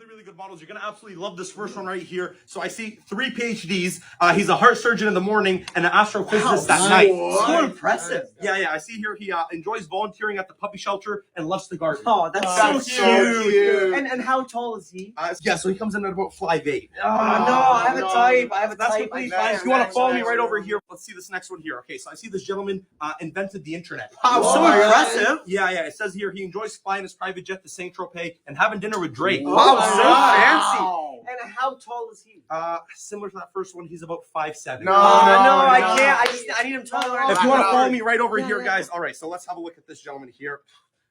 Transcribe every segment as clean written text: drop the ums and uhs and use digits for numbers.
really good models. You're going to absolutely love this first one right here. So I see 3 PhDs. He's a heart surgeon in the morning and an astrophysicist at night. So impressive. Yeah. I see here he enjoys volunteering at the puppy shelter and loves the garden. Oh, that's so cute. And how tall is he? So he comes in at about 5'8". Oh, no, I have a type. That's completely fine. If you want to follow me right over here, let's see this next one here. Okay, so I see this gentleman invented the internet. Oh, so impressive. Yeah. It says here he enjoys flying his private jet to Saint Tropez and having dinner with Drake. Wow, so fancy. And how tall is he? Similar to that first one, he's about 5'7". No, I can't. I need him taller. If you want to follow me right over here, guys. All right, so let's have a look at this gentleman here.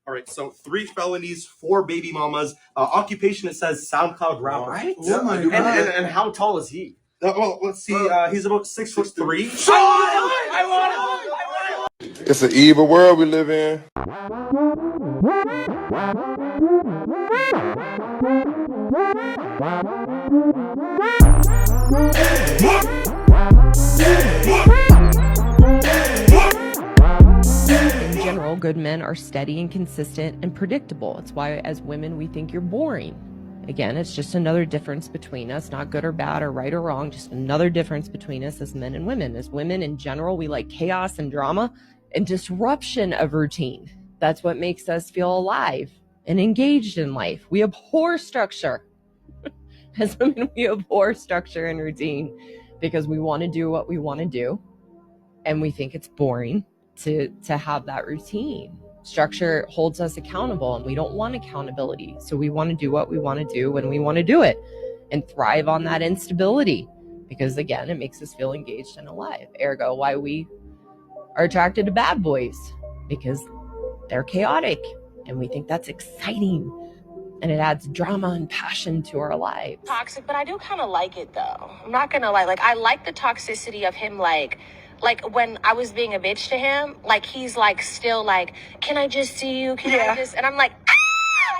All right, so 3 felonies, 4 baby mamas. Occupation, it says SoundCloud rapper. Right? Oh my God. And how tall is he? Well, let's see. He's about 6'3". I want it. It's an evil world we live in. In general, good men are steady and consistent and predictable. It's why, as women, we think you're boring. Again, it's just another difference between us, not good or bad or right or wrong, just another difference between us as men and women. As women, in general, we like chaos and drama and disruption of routine. That's what makes us feel alive and engaged in life. We abhor structure. As women, we abhor structure and routine because we want to do what we want to do, and we think it's boring to have that routine. Structure holds us accountable, and we don't want accountability. So we want to do what we want to do when we want to do it and thrive on that instability because, again, it makes us feel engaged and alive. Ergo, why we are attracted to bad boys, because they're chaotic and we think that's exciting and it adds drama and passion to our lives. Toxic, but I do kind of like it though. I'm not gonna lie. Like, I like the toxicity of him, like when I was being a bitch to him, like he's like still like, can I just see you? Can I just? And I'm like,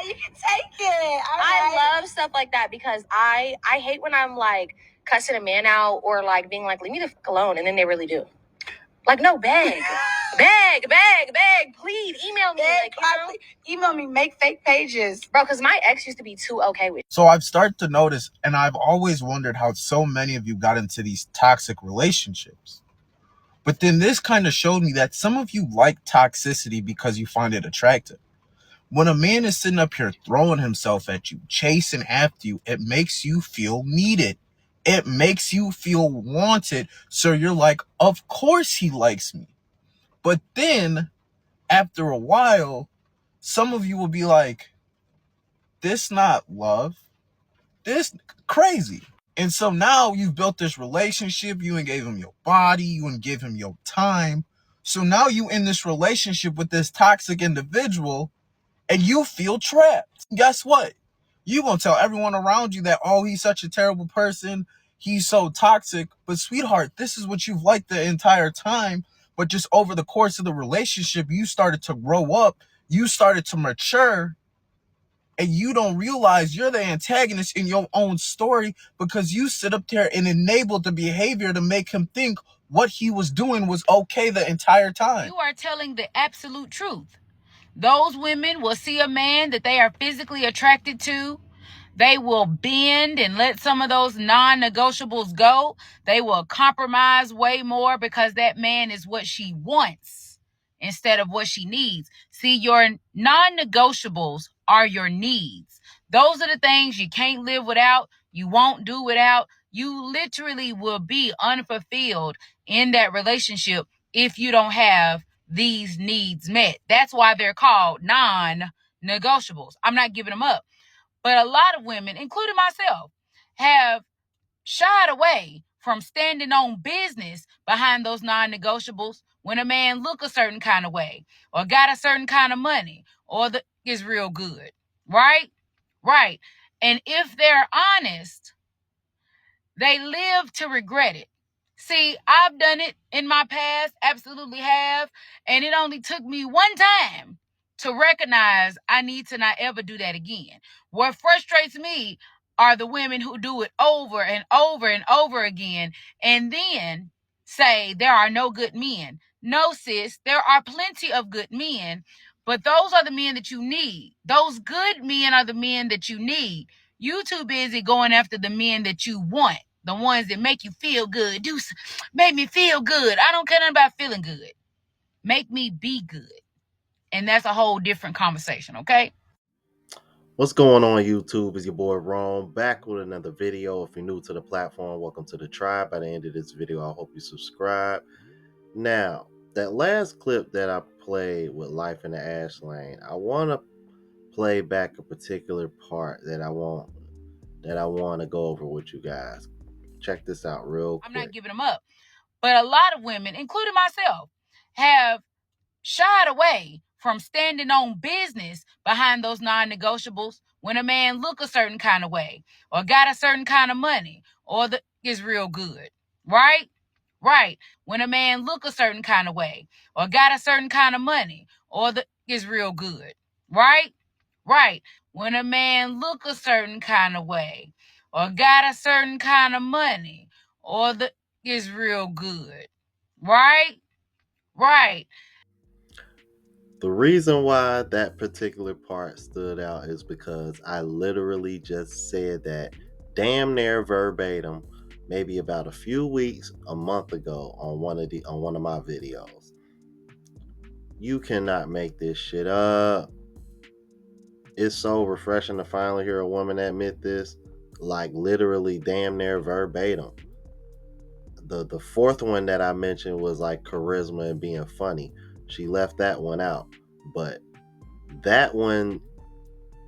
you can take it. I love stuff like that because I hate when I'm like cussing a man out or like being like, leave me the fuck alone, and then they really do. Like, no, beg, please email me. Like, email me, make fake pages. Bro, because my ex used to be too okay with it. So I've started to notice, and I've always wondered how so many of you got into these toxic relationships. But then this kind of showed me that some of you like toxicity because you find it attractive. When a man is sitting up here throwing himself at you, chasing after you, it makes you feel needed. It makes you feel wanted. So you're like, of course he likes me. But then after a while, some of you will be like, this not love. This crazy. And so now you've built this relationship. You ain't gave him your body. You ain't give him your time. So now you in this relationship with this toxic individual and you feel trapped. Guess what? You gonna tell everyone around you that, oh, he's such a terrible person. He's so toxic. But sweetheart, this is what you've liked the entire time. But just over the course of the relationship, you started to grow up. You started to mature. And you don't realize you're the antagonist in your own story because you sit up there and enabled the behavior to make him think what he was doing was okay the entire time. You are telling the absolute truth. Those women will see a man that they are physically attracted to. They will bend and let some of those non-negotiables go. They will compromise way more because that man is what she wants instead of what she needs. See, your non-negotiables are your needs. Those are the things you can't live without, you won't do without. You literally will be unfulfilled in that relationship if you don't have these needs met. That's why they're called non-negotiables. I'm not giving them up. But a lot of women, including myself, have shied away from standing on business behind those non-negotiables when a man look a certain kind of way or got a certain kind of money or is real good, right? Right. And if they're honest, they live to regret it. See, I've done it in my past, absolutely have, and it only took me one time to recognize I need to not ever do that again. What frustrates me are the women who do it over and over and over again and then say there are no good men. No, sis, there are plenty of good men, but those are the men that you need. Those good men are the men that you need. You too busy going after the men that you want, the ones that make you feel good. Make me feel good. I don't care nothing about feeling good. Make me be good. And that's a whole different conversation, okay? What's going on YouTube? Is your boy Rome back with another video. If you're new to the platform, welcome to the tribe. By the end of this video, I hope you subscribe. Now, that last clip that I played with Life in the Ash Lane, I want to play back a particular part that I want to go over with you guys. Check this out real quick. I'm not giving them up. But a lot of women, including myself, have shied away from standing on business behind those non-negotiables when a man look a certain kind of way or got a certain kind of money or is real good, right? Right. When a man look a certain kind of way or got a certain kind of money or is real good, right? Right. When a man look a certain kind of way or got a certain kind of money or is real good, right? Right. The reason why that particular part stood out is because I literally just said that damn near verbatim, maybe about a few weeks, a month ago on one of my videos. You cannot make this shit up. It's so refreshing to finally hear a woman admit this, like literally damn near verbatim. The fourth one that I mentioned was like charisma and being funny. She left that one out, but that one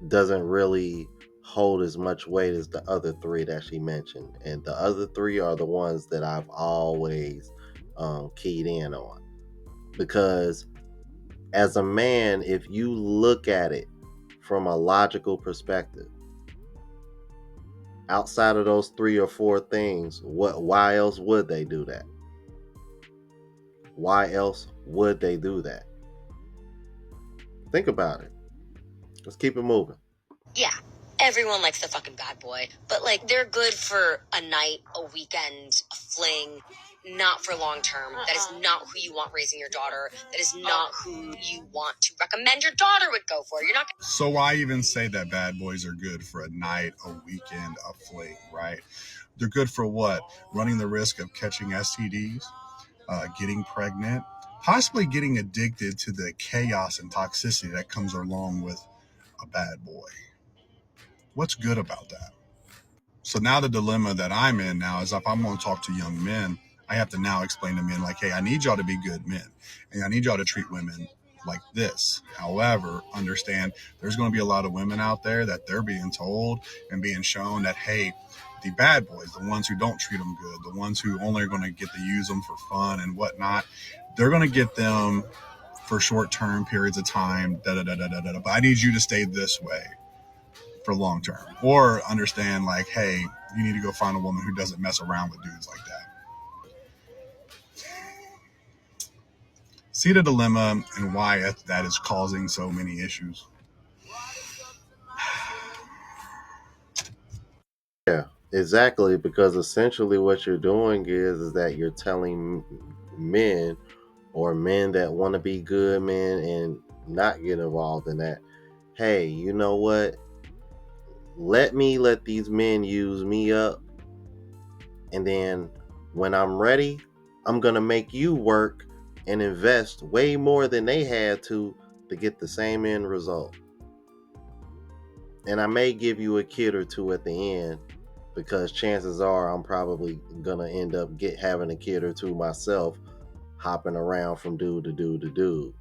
doesn't really hold as much weight as the other three that she mentioned. And the other three are the ones that I've always keyed in on. Because as a man, if you look at it from a logical perspective, outside of those 3 or 4 things, why else would they do that? Why else would they do that? Think about it. Let's keep it moving. Yeah, everyone likes the fucking bad boy, but like they're good for a night, a weekend, a fling, not for long term. That is not who you want raising your daughter. That is not who you want to recommend your daughter would go for. You're not. So why even say that bad boys are good for a night, a weekend, a fling, right? They're good for what? Running the risk of catching STDs, getting pregnant, possibly getting addicted to the chaos and toxicity that comes along with a bad boy. What's good about that? So now the dilemma that I'm in now is if I'm going to talk to young men, I have to now explain to men like, hey, I need y'all to be good men and I need y'all to treat women like this. However, understand there's going to be a lot of women out there that they're being told and being shown that, hey, the bad boys, the ones who don't treat them good, the ones who only are going to get to use them for fun and whatnot, they're going to get them for short-term periods of time, but I need you to stay this way for long term, or understand like, hey, you need to go find a woman who doesn't mess around with dudes like that. See the dilemma and why that is causing so many issues. Yeah, exactly, because essentially what you're doing is that you're telling men or men that want to be good men and not get involved in that, hey, you know what? Let these men use me up, and then when I'm ready, I'm going to make you work and invest way more than they had to get the same end result. And I may give you a kid or two at the end, because chances are I'm probably gonna end up having a kid or two myself, hopping around from dude to dude to dude.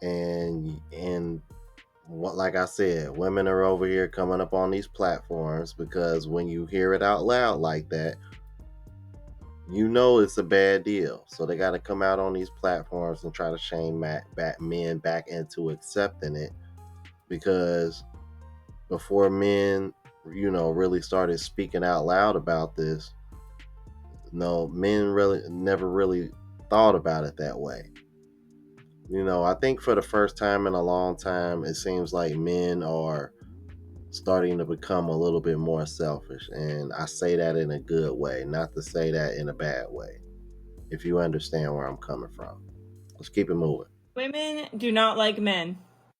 And what, like I said, women are over here coming up on these platforms because when you hear it out loud like that, you know it's a bad deal. So they got to come out on these platforms and try to shame men back into accepting it, because before men, really started speaking out loud about this, no, men really never really thought about it that way. I think for the first time in a long time, it seems like men are starting to become a little bit more selfish. And I say that in a good way, not to say that in a bad way, if you understand where I'm coming from. Let's keep it moving. Women do not like men.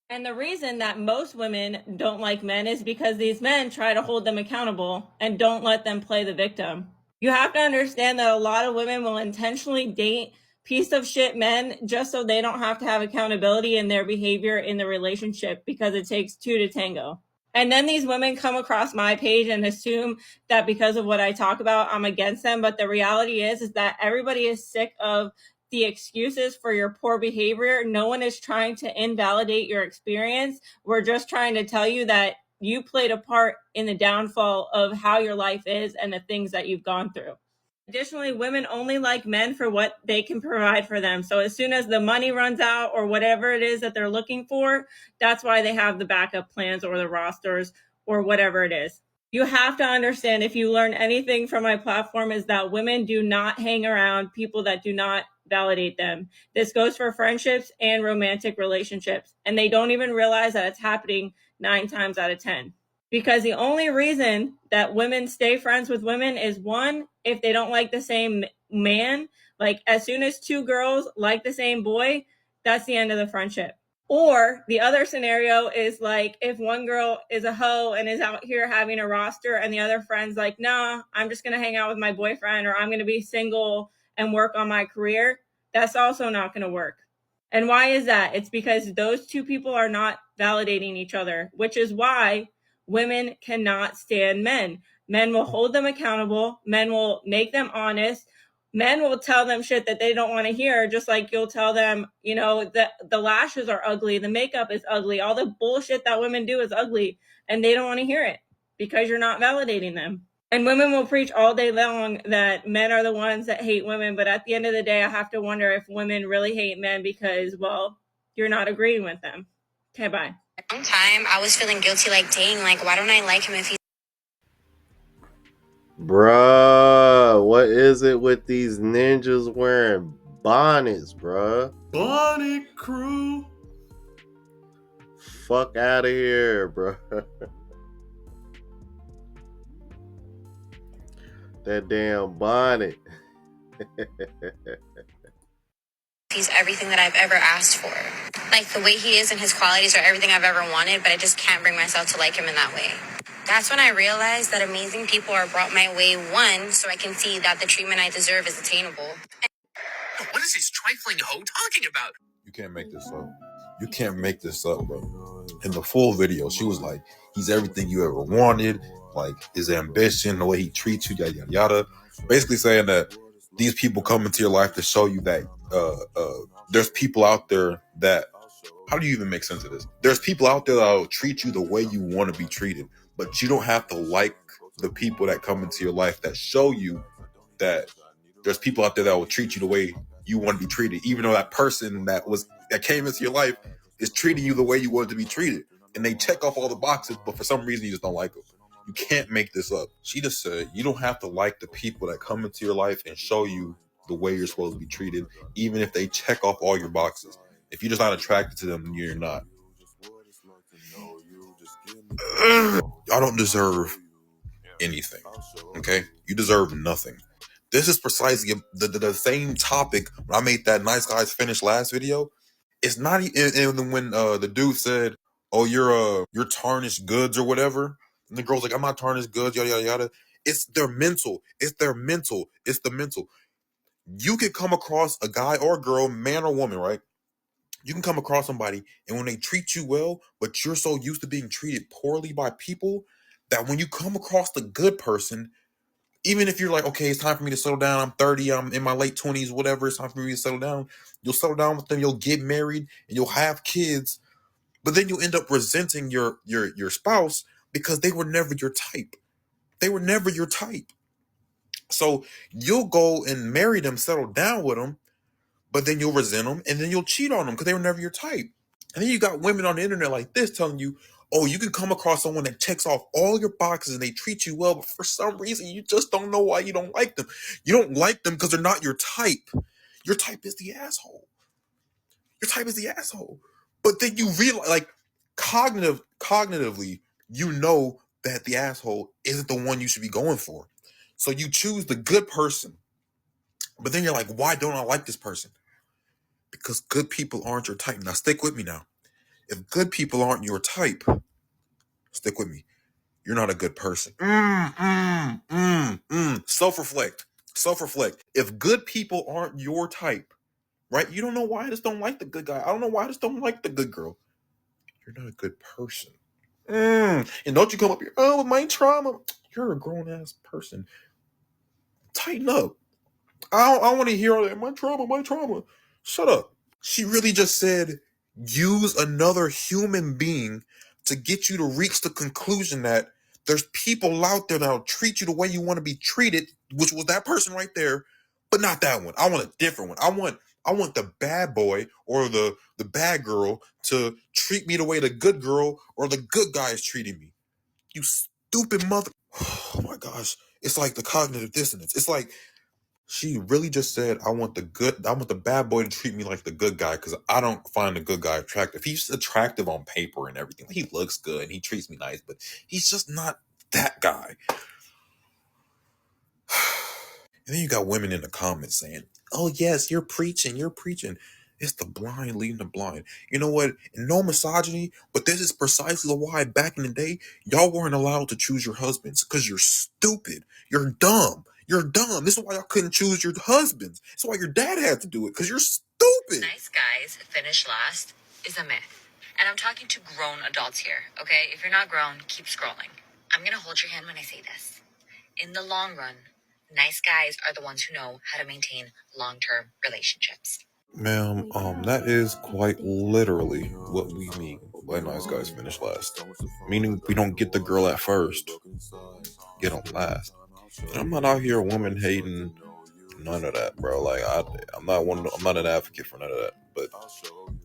And the reason that most women don't like men is because these men try to hold them accountable and don't let them play the victim. You have to understand that a lot of women will intentionally date piece of shit men just so they don't have to have accountability in their behavior in the relationship, because it takes two to tango. And then these women come across my page and assume that because of what I talk about, I'm against them. But the reality is that everybody is sick of the excuses for your poor behavior. No one is trying to invalidate your experience. We're just trying to tell you that you played a part in the downfall of how your life is and the things that you've gone through. Additionally, women only like men for what they can provide for them. So as soon as the money runs out or whatever it is that they're looking for, that's why they have the backup plans or the rosters or whatever it is. You have to understand, if you learn anything from my platform, is that women do not hang around people that do not validate them. This goes for friendships and romantic relationships. And they don't even realize that it's happening 9 times out of 10. Because the only reason that women stay friends with women is, one, if they don't like the same man. Like, as soon as 2 girls like the same boy, that's the end of the friendship. Or the other scenario is like, if one girl is a hoe and is out here having a roster and the other friend's like, nah, I'm just going to hang out with my boyfriend, or I'm going to be single and work on my career. That's also not going to work. And why is that? It's because those 2 people are not validating each other, which is why women cannot stand men. Men will hold them accountable. Men will make them honest. Men will tell them shit that they don't want to hear, just like you'll tell them, you know, the lashes are ugly, the makeup is ugly, all the bullshit that women do is ugly, and they don't want to hear it because you're not validating them. And women will preach all day long that men are the ones that hate women, but at the end of the day, I have to wonder if women really hate men because, well, you're not agreeing with them. Okay, bye. One time I was feeling guilty, like, dang, like, why don't I like him if he's Bruh, what is it with these ninjas wearing bonnets, bruh? Bonnet crew. Fuck out of here, bruh. That damn bonnet. he's everything that I've ever asked for? Like, the way he is and his qualities are everything I've ever wanted, but I just can't bring myself to like him in that way. That's when I realized that amazing people are brought my way, one, so I can see that the treatment I deserve is attainable. What is this trifling hoe talking about? You can't make this up. You can't make this up, bro. In the full video, she was like, he's everything you ever wanted, like his ambition, the way he treats you, yada, yada, yada. Basically saying that these people come into your life to show you that there's people out there that, how do you even make sense of this? There's people out there that will treat you the way you want to be treated, but you don't have to like the people that come into your life that show you that there's people out there that will treat you the way you want to be treated, even though that person that came into your life is treating you the way you want to be treated, and they check off all the boxes, but for some reason you just don't like them. You can't make this up. She just said you don't have to like the people that come into your life and show you the way you're supposed to be treated, even if they check off all your boxes. If you're just not attracted to them, then you're not. Y'all don't deserve anything. Okay? You deserve nothing. This is precisely the same topic when I made that Nice Guys Finish last video. It's not even when the dude said, "Oh, you're tarnished goods" or whatever, and the girl's like, "I'm not tarnished goods," yada yada yada. It's their mental. It's their mental. It's the mental. You could come across a guy or a girl, man or woman, right? You can come across somebody, and when they treat you well, but you're so used to being treated poorly by people that when you come across the good person, even if you're like, okay, it's time for me to settle down, I'm 30, I'm in my late 20s, whatever, it's time for me to settle down, you'll settle down with them, you'll get married, and you'll have kids, but then you'll end up resenting your spouse because they were never your type. They were never your type. So you'll go and marry them, settle down with them, but then you'll resent them, and then you'll cheat on them because they were never your type. And then you got women on the internet like this telling you, oh, you can come across someone that checks off all your boxes and they treat you well, but for some reason you just don't know why you don't like them. You don't like them because they're not your type. Your type is the asshole. Your type is the asshole. But then you realize, like, cognitively, you know that the asshole isn't the one you should be going for. So you choose the good person. But then you're like, why don't I like this person? Because good people aren't your type. Now stick with me now. If good people aren't your type, stick with me. You're not a good person. Self-reflect. Self-reflect. If good people aren't your type, right? You don't know why I just don't like the good guy. I don't know why I just don't like the good girl. You're not a good person. And don't you come up here, oh, my trauma. You're a grown-ass person. Tighten up. I want to hear all that. My trauma. Shut up. She really just said, use another human being to get you to reach the conclusion that there's people out there that'll treat you the way you want to be treated, which was that person right there, but not that one. I want a different one. I want the bad boy or the bad girl to treat me the way the good girl or the good guy is treating me. You stupid mother. Oh my gosh. It's like the cognitive dissonance. It's like she really just said, I want the bad boy to treat me like the good guy because I don't find the good guy attractive. He's attractive on paper and everything. He looks good and he treats me nice, but he's just not that guy. And then you got women in the comments saying, oh yes, you're preaching. It's the blind leading the blind. You know what? No misogyny, but this is precisely why back in the day, y'all weren't allowed to choose your husbands because you're stupid. You're dumb. You're dumb. This is why y'all couldn't choose your husbands. That's why your dad had to do it because you're stupid. Nice guys finish last is a myth. And I'm talking to grown adults here, okay? If you're not grown, keep scrolling. I'm gonna hold your hand when I say this. In the long run, nice guys are the ones who know how to maintain long-term relationships. Ma'am, that is quite literally what we mean by nice guys finish last. Meaning we don't get the girl at first, get them last. And I'm not out here woman hating, none of that, bro. Like I'm not an advocate for none of that. But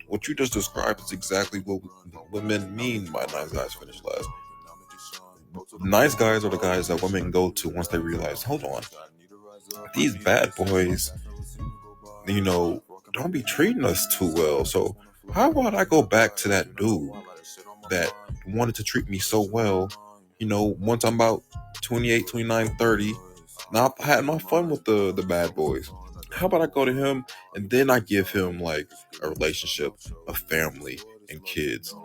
what you just described is exactly what women mean by nice guys finish last. Nice guys are the guys that women go to once they realize, hold on, these bad boys, don't be treating us too well. So how about I go back to that dude that wanted to treat me so well, once I'm about 28, 29, 30. Now I've had my fun with the bad boys. How about I go to him and then I give him like a relationship, a family, and kids.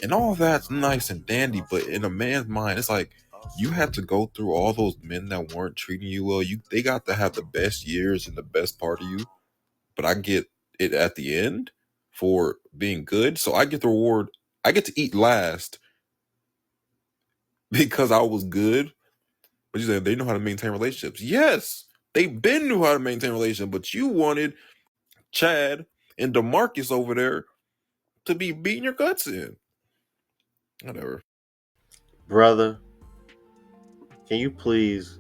And all that's nice and dandy, but in a man's mind, it's like you had to go through all those men that weren't treating you well. They got to have the best years and the best part of you. But I get it at the end for being good. So I get the reward. I get to eat last because I was good. But you said they know how to maintain relationships. Yes, they've been knew how to maintain relationships, but you wanted Chad and DeMarcus over there to be beating your guts in. Whatever. Brother, can you please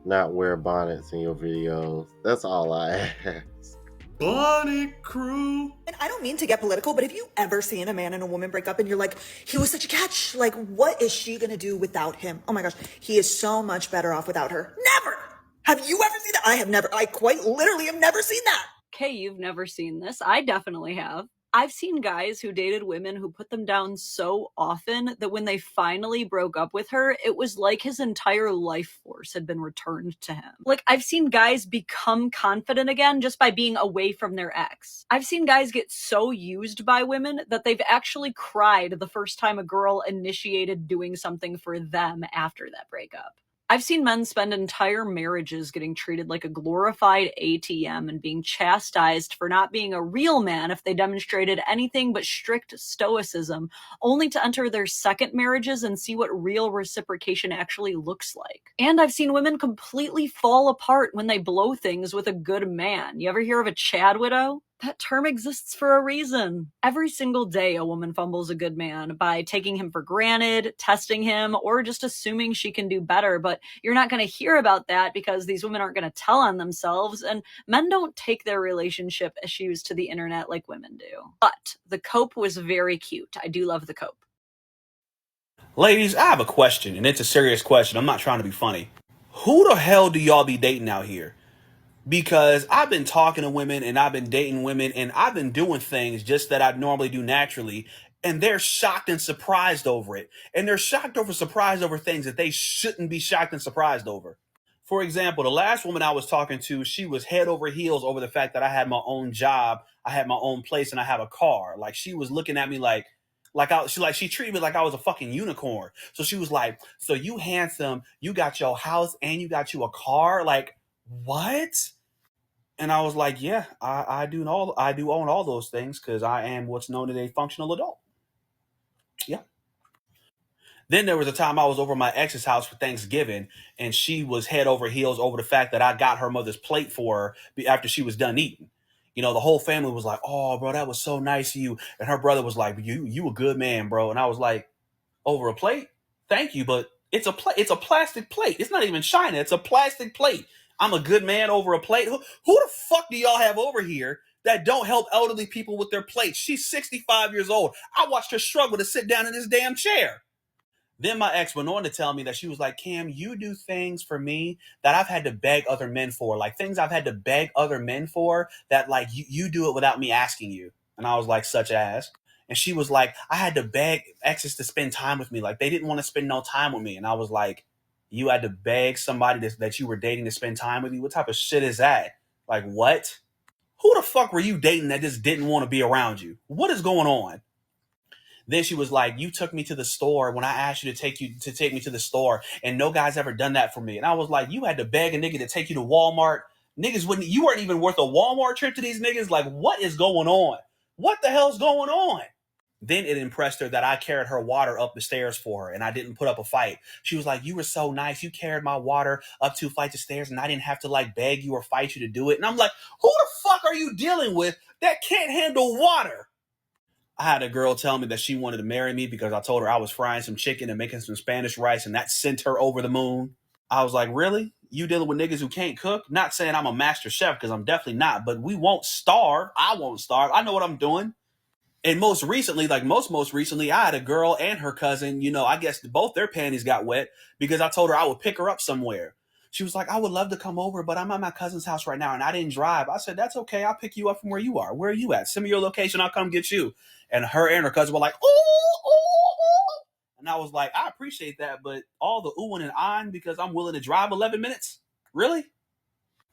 not wear bonnets in your videos? That's all I ask. Bonnet crew. And I don't mean to get political, but have you ever seen a man and a woman break up and you're like, he was such a catch? Like, what is she gonna do without him? Oh my gosh, he is so much better off without her. Never! Have you ever seen that? I have never. I quite literally have never seen that. Okay, you've never seen this. I definitely have. I've seen guys who dated women who put them down so often that when they finally broke up with her, it was like his entire life force had been returned to him. Like, I've seen guys become confident again just by being away from their ex. I've seen guys get so used by women that they've actually cried the first time a girl initiated doing something for them after that breakup. I've seen men spend entire marriages getting treated like a glorified ATM and being chastised for not being a real man if they demonstrated anything but strict stoicism, only to enter their second marriages and see what real reciprocation actually looks like. And I've seen women completely fall apart when they blow things with a good man. You ever hear of a Chad widow? That term exists for a reason. Every single day, a woman fumbles a good man by taking him for granted, testing him, or just assuming she can do better. But you're not going to hear about that because these women aren't going to tell on themselves, and men don't take their relationship issues to the internet like women do. But the cope was very cute. I do love the cope. Ladies, I have a question, and it's a serious question. I'm not trying to be funny. Who the hell do y'all be dating out here? Because I've been talking to women and I've been dating women and I've been doing things just that I normally do naturally, and they're shocked and surprised over it. And they're surprised over things that they shouldn't be shocked and surprised over. For example, the last woman I was talking to, she was head over heels over the fact that I had my own job, I had my own place, and I have a car. Like, she was looking at me she treated me like I was a fucking unicorn. So she was like, "So you handsome, you got your house and you got you a car? Like, what?" And I was like, "Yeah, I do own all those things because I am what's known as a functional adult." Yeah. Then there was a time I was over my ex's house for Thanksgiving, and she was head over heels over the fact that I got her mother's plate for her after she was done eating. You know, the whole family was like, "Oh, bro, that was so nice of you." And her brother was like, "You a good man, bro." And I was like, "Over a plate? Thank you, but it's a plastic plate. It's not even China. It's a plastic plate. I'm a good man over a plate. Who the fuck do y'all have over here that don't help elderly people with their plates? She's 65 years old. I watched her struggle to sit down in this damn chair." Then my ex went on to tell me that she was like, "Cam, you do things for me that I've had to beg other men for. Like, things I've had to beg other men for that, like, you do it without me asking you." And I was like, "Such as?" And she was like, "I had to beg exes to spend time with me. Like, they didn't want to spend no time with me." And I was like, "You had to beg somebody that you were dating to spend time with you? What type of shit is that? Like, what? Who the fuck were you dating that just didn't want to be around you? What is going on?" Then she was like, "You took me to the store when I asked you to take me to the store, and no guy's ever done that for me." And I was like, "You had to beg a nigga to take you to Walmart. Niggas wouldn't. You weren't even worth a Walmart trip to these niggas. Like, what is going on? What the hell's going on?" Then it impressed her that I carried her water up the stairs for her and I didn't put up a fight. She was like, "You were so nice. You carried my water up 2 flights of stairs and I didn't have to like beg you or fight you to do it." And I'm like, who the fuck are you dealing with that can't handle water? I had a girl tell me that she wanted to marry me because I told her I was frying some chicken and making some Spanish rice, and that sent her over the moon. I was like, "Really? You dealing with niggas who can't cook?" Not saying I'm a master chef, because I'm definitely not, but we won't starve. I won't starve. I know what I'm doing. And most recently, like most recently, I had a girl and her cousin, I guess both their panties got wet because I told her I would pick her up somewhere. She was like, "I would love to come over, but I'm at my cousin's house right now and I didn't drive." I said, "That's okay. I'll pick you up from where you are. Where are you at? Send me your location. I'll come get you." And her cousin were like, "Ooh, ooh, ooh." And I was like, "I appreciate that, but all the oohing and ahhing because I'm willing to drive 11 minutes? Really?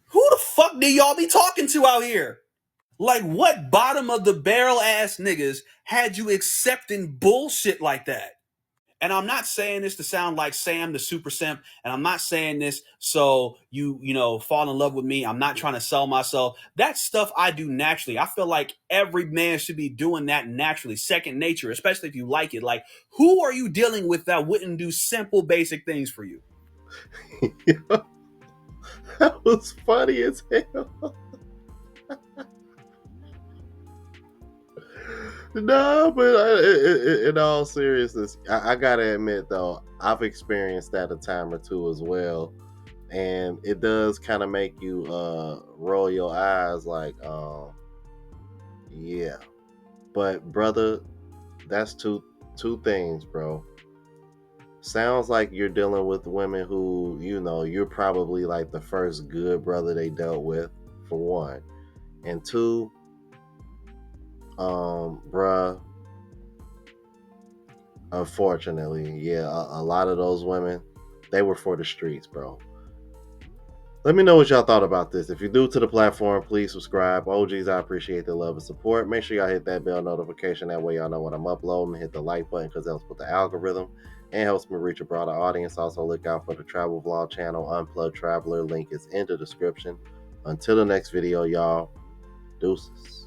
Who the fuck do y'all be talking to out here? Like, what bottom of the barrel ass niggas had you accepting bullshit like that?" And I'm not saying this to sound like Sam the super simp, and I'm not saying this so you fall in love with me. I'm not trying to sell myself. That's stuff I do naturally. I feel like every man should be doing that naturally, second nature, especially if you like it. Like, who are you dealing with that wouldn't do simple, basic things for you? That was funny as hell. No, but in all seriousness, I gotta admit though, I've experienced that a time or two as well, and it does kind of make you roll your eyes, like, yeah. But brother, that's two things, bro. Sounds like you're dealing with women who, you're probably like the first good brother they dealt with, for one, and two, bruh. Unfortunately, yeah, a lot of those women, they were for the streets, bro. Let me know what y'all thought about this. If you're new to the platform, please subscribe. OGs, I appreciate the love and support. Make sure y'all hit that bell notification. That way y'all know when I'm uploading. Hit the like button because that helps with the algorithm and helps me reach a broader audience. Also, look out for the travel vlog channel, Unplugged Traveler. Link is in the description. Until the next video, y'all. Deuces.